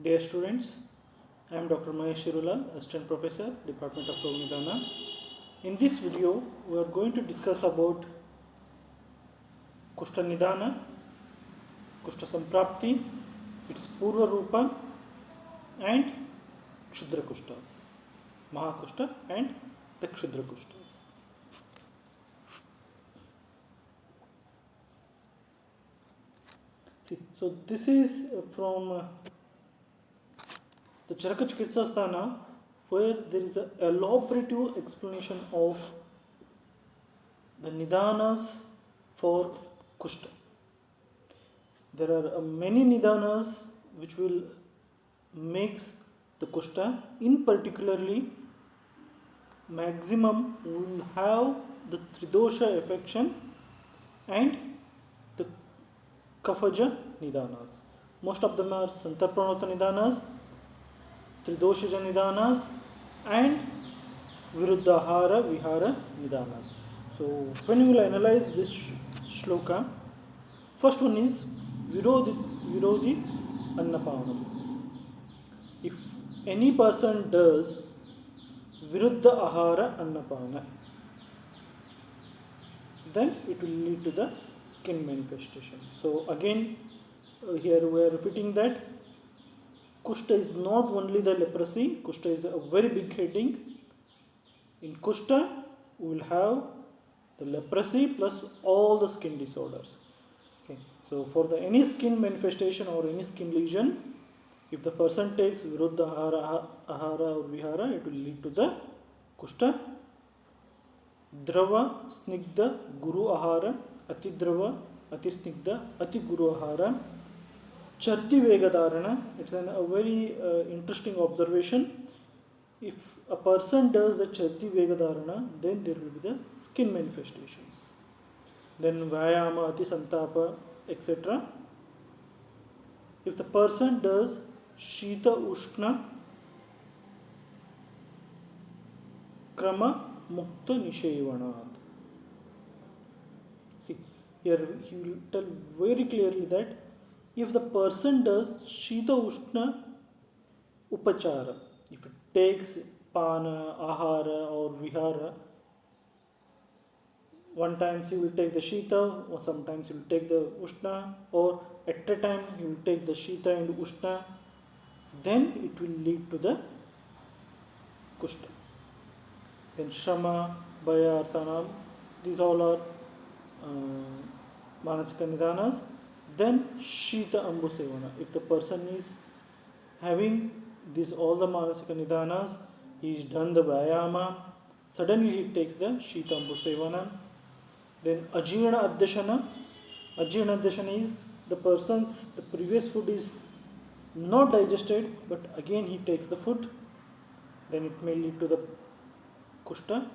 Dear students, I am Dr. Mahesh Shirulal, Assistant Professor, Department of Roga Nidana. In this video, we are going to discuss about Kushta Nidana, Kushta Samprapti, its Purva Rupa, and Kshudra Kushtas, Mahakushta and the Kshudra Kushtas. See, so this is from the Charaka Chikitsa Sthana, where there is an elaborative explanation of the Nidanas for Kushta. There are many Nidanas which will makes the Kushta. In particularly, maximum will have the Tridosha affection and the Kafaja Nidanas. Most of them are Santarpranota Nidanas, Tridoshaja Nidanas and Viruddhahara Vihara Nidanas. So when you will analyze this shloka, first one is Virodhi Annapanam. If any person does Viruddha Ahara Annapana, then it will lead to the skin manifestation. So again, here we are repeating that Kushta is not only the leprosy, Kushta is a very big heading. In Kushta, we will have the leprosy plus all the skin disorders. Okay. So for the any skin manifestation or any skin lesion, if the person takes Viruddha Ahara or Vihara, it will lead to the Kushta. Drava, Snigdha, Guru Ahara, Ati Drava, Ati Snigdha, Ati Guru Ahara. Charti Vegadharana, it's a very interesting observation. If a person does the Charti Vegadharana, then there will be the skin manifestations. Then Vayama, Ati Santapa, etc. If the person does Shita Ushna, Krama Mukta Nishevanat. See, here he will tell very clearly that if the person does Shita Ushna Upachara, if it takes Pana, Ahara or Vihara, one time he will take the Shita, or sometimes he will take the Ushna, or at a time he will take the Shita and Ushna, then it will lead to the Kushta. Then Shrama, Bhaya, Artanam, these all are Manasika Nidanas. Then Shita Ambu Sevana. If the person is having these all the Manasika Nidanas, he is done the Vyayama, suddenly he takes the Shita Ambu Sevana. Then Ajirna Adyashana. Ajirna Adyashana is the previous food is not digested, but again he takes the food, then it may lead to the Kushta.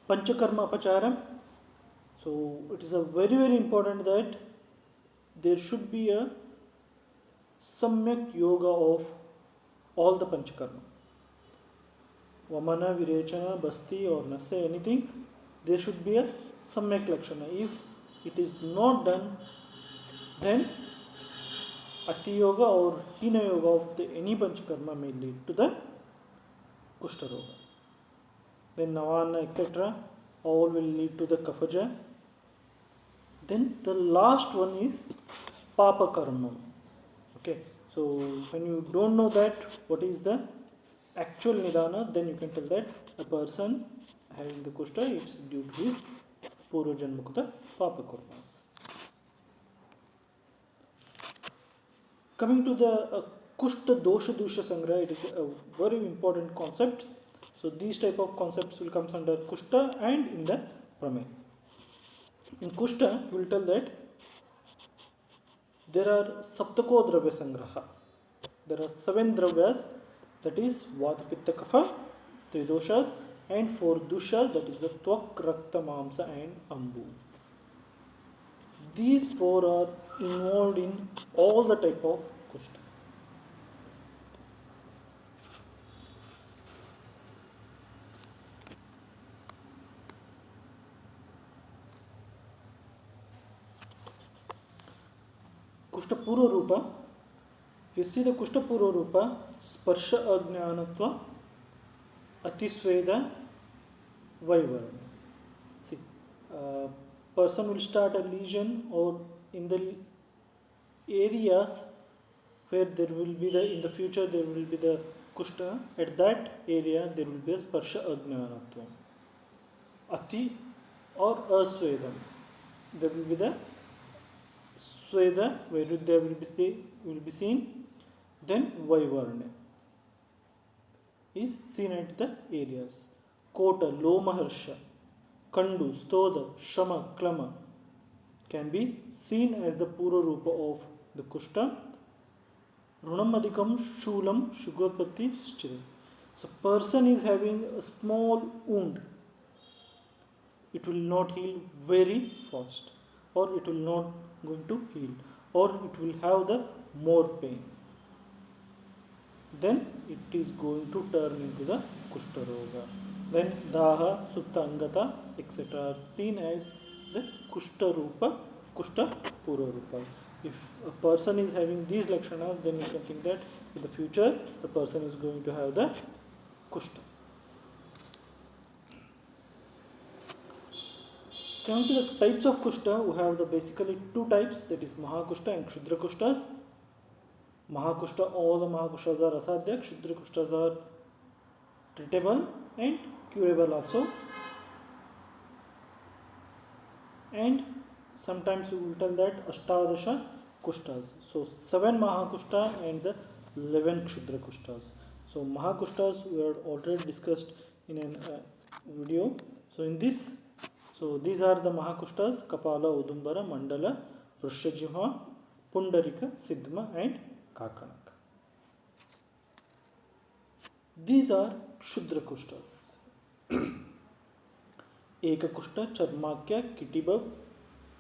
Panchakarma Apacharam. So it is a very very important that there should be a Samyak Yoga of all the Panchakarma. Vamana, Virechana, Basti or Nase, anything, there should be a Samyak Lakshana. If it is not done, then Ati Yoga or Hina Yoga of any Panchakarma may lead to the Kushta Roga. Then Navana, etc., all will lead to the Kafaja. Then the last one is Papa Karma. Okay, so when you don't know that what is the actual Nidana, then you can tell that a person having the Kushta, it's due to his Purva Janmukta Papa Karmas. Coming to the Kushta Dosha Dusha Sangra, it is a very important concept. So these type of concepts will come under Kushta and in the Pramay. In Kushta, we will tell that there are Saptako Dravya Sangraha. There are 7 Dravyas, that is Vata Pitta Kapha, 3 doshas, and 4 dushas, that is the Tvak, Rakta, Mamsa and Ambu. These 4 are involved in all the type of Kushta. Kushta Purva Rupa, If you see the Kushta Purva Rupa, Sparsha Ajnanatva, Atisveda, Vaivarana. See, person will start a lesion, or in the areas where there will be in the future there will be the Kushta, at that area there will be a Sparsha Ajnanatva. Ati or Asvedam. There will be the Sweda, where there will be seen. Then Vaivarna is seen at the areas. Kota, Lomaharsha, Kandu, Stoda, Shama, Klama can be seen as the Pura Rupa of the Kushta. Runamadikam, Shulam, Shugopati, Stira. So, person is having a small wound. It will not heal very fast, or it will not going to heal, or it will have the more pain. Then it is going to turn into the Kushta Roga. Then Daha, Sutta Angata, etc. are seen as the Kushta Rupa, Kushta Pura Rupa. If a person is having these Lakshanas, then you can think that in the future the person is going to have the Kushta. Coming to the types of Kushta, we have the basically two types, that is Mahakushta and Kshudra Kushtas. Mahakushta, all the Mahakushtas are asadhya, Kshudra Kushtas are treatable and curable also. And sometimes we will tell that Ashtadasha Kushtas. So 7 Mahakushta and the 11 Kshudra Kushtas. So Mahakushtas we have already discussed in a video. So in this, so these are the Mahakushtas: Kapala, Udumbara, Mandala, Vrishajimha, Pundarika, Siddhma and Kakanaka. These are Kshudra Kushtas. Ekakushta, Charmakya, Kitibab,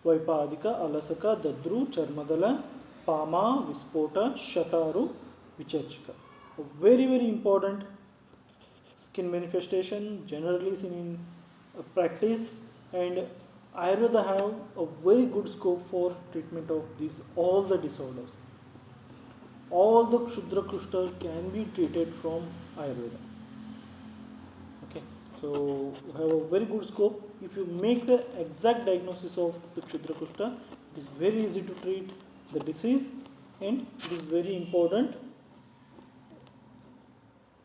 Vaipadika, Alasaka, Dadru, Charmadala, Pama, Vispota, Shataru, Vichachika. A very, very important skin manifestation, generally seen in practice, and Ayurveda have a very good scope for treatment of these all the disorders. All the Kshudra Kushta can be treated from Ayurveda. Okay, so we have a very good scope. If you make the exact diagnosis of the Kshudra Kushta, it is very easy to treat the disease, and it is very important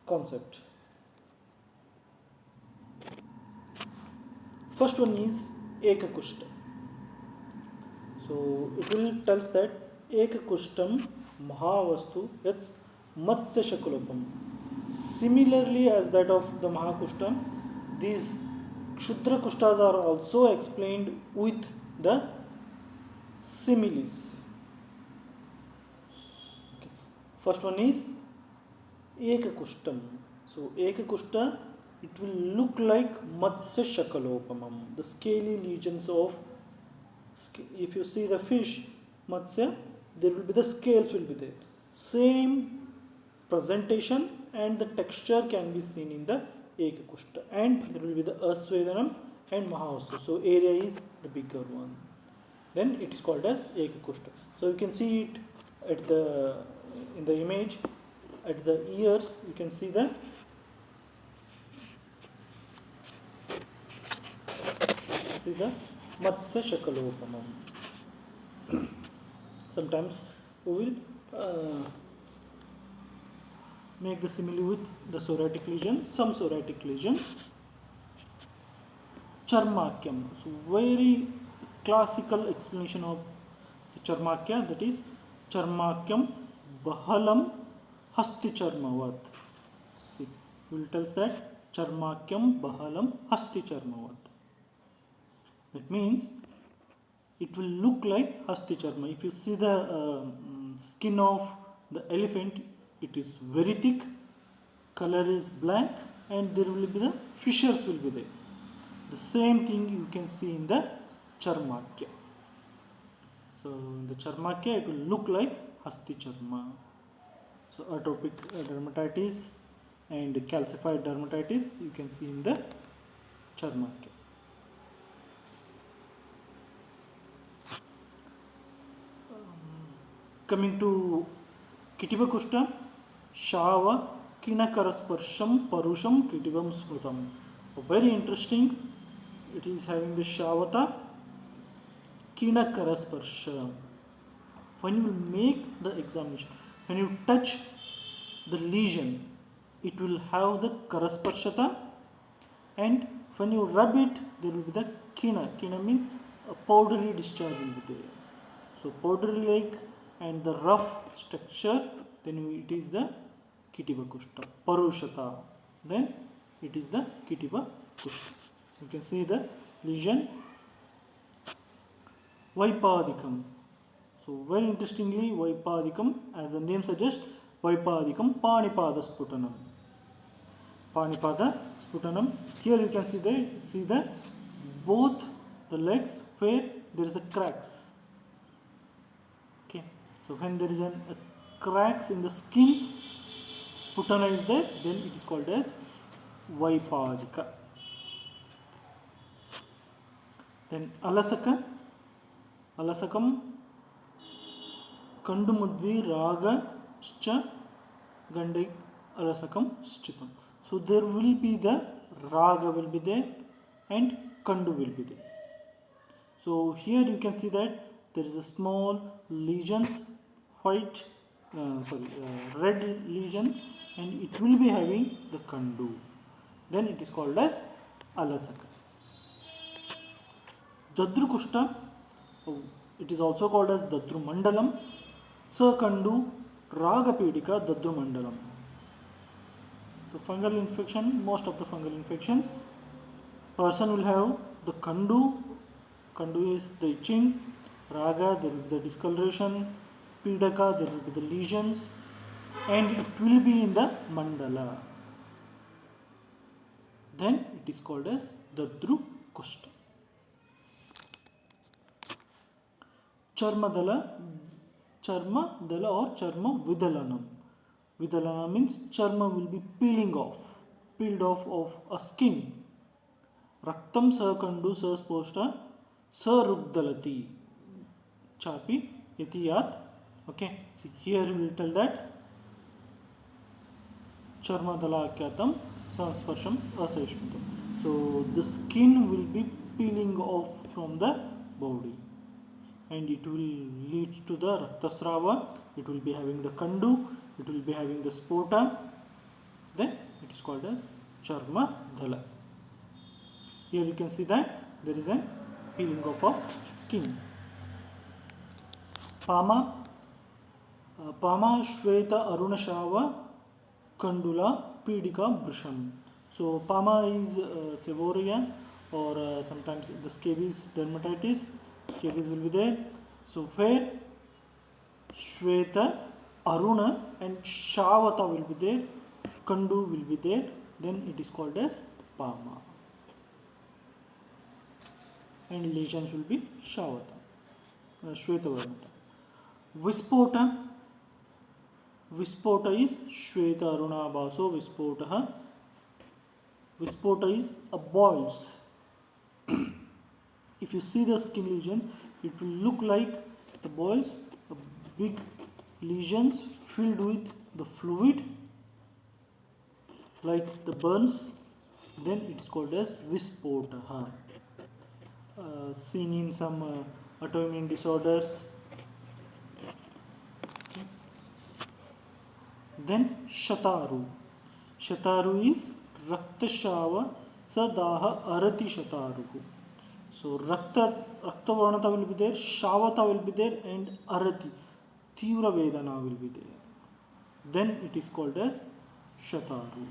concept. First one is Ekakushta. So it will tell us that Ekakushtam Mahavastu yats Matsya Shakulopam. Similarly as that of the Mahakushtam, these Kshudra Kushtas are also explained with the similes. Okay. First one is Ekakushtam. So Ekakushta, it will look like Matsya Shakalopamam, the scaly legions of, if you see the fish, Matsya, there will be the scales will be there. Same presentation and the texture can be seen in the Ekakushta, and there will be the Asvedanam and Mahavastu. So area is the bigger one. Then it is called as Ekakushta. So you can see it at in the image, at the ears, you can see that. See the Matsya Shakalopamam. Sometimes we will make the simile with the psoriatic lesions, some psoriatic lesions. Charmakyam. So very classical explanation of the Charmakya, that is Charmakyam Bahalam Hasti Charmavat. See, we will tell us that Charmakyam Bahalam Hasti Charmavat. That means it will look like Hasti Charma. If you see the skin of the elephant, it is very thick, color is black, and there will be the fissures will be there. The same thing you can see in the Charmakya. So in the Charmakya, it will look like Hasti Charma. So atopic dermatitis and calcified dermatitis you can see in the Charmakya. Coming to किटिबकुष्ठ शाव किणकरस्पर्शम परुषम किटिबम स्मृतम. Very interesting. It is having the shavata kinakaraspasha. When you will make the examination, when you touch the lesion, it will have the karasparshata, and when you rub it, there will be the kina. Kina means a powdery discharge will be there. So powdery like and the rough structure, then it is the kitibakushta. Parushata, then it is the kitibakushta. You can see the lesion. Vaipadikam. So very interestingly, Vaipadikam, as the name suggests, Vaipadikam Panipada Sputanam. Panipada Sputanam. Here you can see the both the legs where there is a cracks. Okay. So when there is a cracks in the skins, sputana is there, then it is called as Vaipadika. Then Alasaka. Alasakam Kandumudvi Raga Scha Gandik Alasakam Stipam. So there will be the Raga will be there and Kandu will be there. So here you can see that there is a small lesions, red lesion, and it will be having the Kandu. Then it is called as Alasaka. Dadrukushta, it is also called as Dadru Mandalam. Sakandu Ragapedika Dadru Mandalam. So fungal infection, most of the fungal infections, person will have the Kandu. Kandu is the itching. Raga, there will be the discoloration. Pidaka, there will be the lesions. And it will be in the mandala. Then it is called as Dadru Kushta. Charmadala or Charma Vidalanam. Vidalana means charma will be peeled off of a skin. Raktam Sakandu Sasposta Sarugdalati Chapi Yatiyat. Okay, see here we will tell that Charmadala Kyatam Sasparsham Asayashmitam. So the skin will be peeling off from the body, and it will lead to the Raktasrava. It will be having the Kandu, it will be having the Spota. Then it is called as Charma Dhala. Here you can see that there is a peeling off of skin. Pama Shweta Arunashava Kandula Pidika Brusham. So Pama is seborrhea, or sometimes the scabies dermatitis. Scabies will be there. So where Shweta, Aruna and Shavata will be there, Kandu will be there, then it is called as Pama. And lesions will be Shavata, Shweta Varnata. Vispota is Shweta Aruna Baso Vispota. Vispota is a boils. If you see the skin lesions, it will look like the boils, big lesions filled with the fluid, like the burns. Then it is called as Vispota. Seen in some autoimmune disorders. Okay. Then Shataru. Shataru is Raktashava Sadaha Arati Shataru. So Rakta Varnata will be there, Shavata will be there, and Arati, Tivra Vedana will be there. Then it is called as Shataru.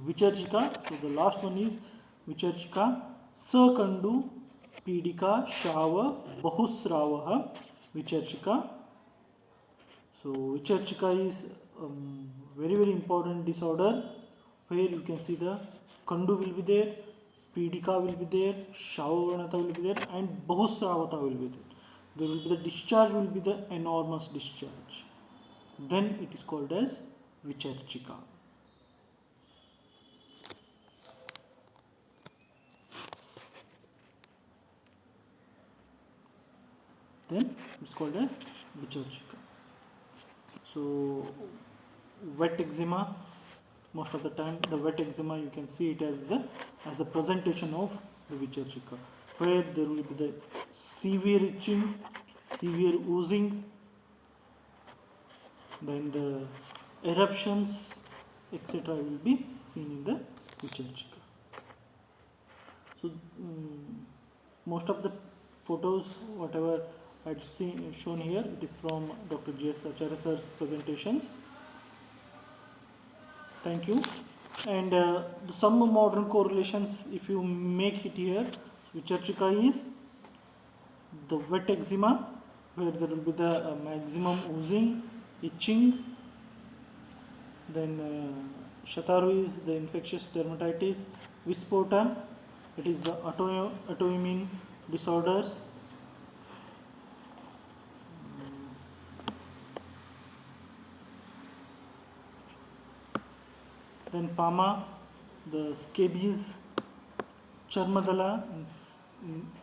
Vicharchika, so the last one is Vicharchika, Sakandu Pidika Shava Bahusravaha Vicharchika. So Vicharchika is very important disorder, where you can see the Kandu will be there, Pidika will be there, Shavavarnata will be there, and Bahusravata will be there. There will be the discharge will be the enormous discharge. Then it is called as Vicharchika. then it's called as Vichurchika. So wet eczema, most of the time the wet eczema you can see it as the presentation of the Vichurchika, where there will be the severe itching, severe oozing, then the eruptions, etc. will be seen in the Vichurchika. So most of the photos whatever I had shown here, it is from Dr. G.S. Acharya sir's presentations. Thank you. And some modern correlations, if you make it here, Vichurchika is the wet eczema, where there will be the maximum oozing, itching. Then Shataru is the infectious dermatitis. Vispota, it is the autoimmune disorders. Then Pama, the scabies. Charmadala,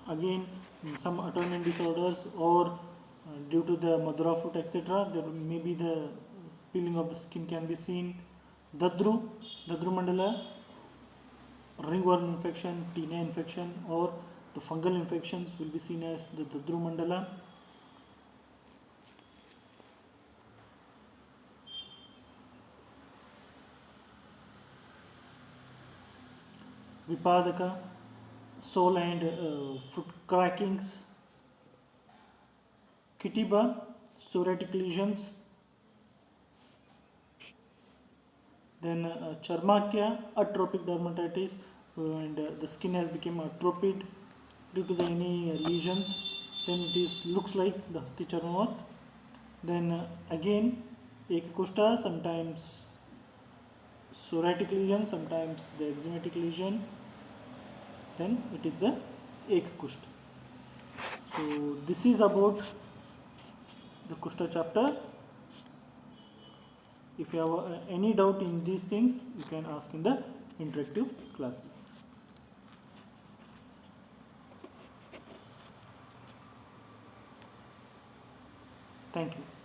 again some autoimmune disorders, or due to the Madura foot, etc. there may be the peeling of the skin can be seen. Dadru Mandala, ringworm infection, tinea infection, or the fungal infections will be seen as the Dadru Mandala. Vipadaka, sole and foot crackings. Kitiba, psoriatic lesions. Then Charmakya, atrophic dermatitis, and the skin has become atrophied due to any lesions. Then it looks like the Hasti Charmavat. Then again Ekakushta, sometimes psoriatic lesion, sometimes the eczematic lesion. Then it is the Ekakushta. So this is about the Kushta chapter. If you have any doubt in these things, you can ask in the interactive classes. Thank you.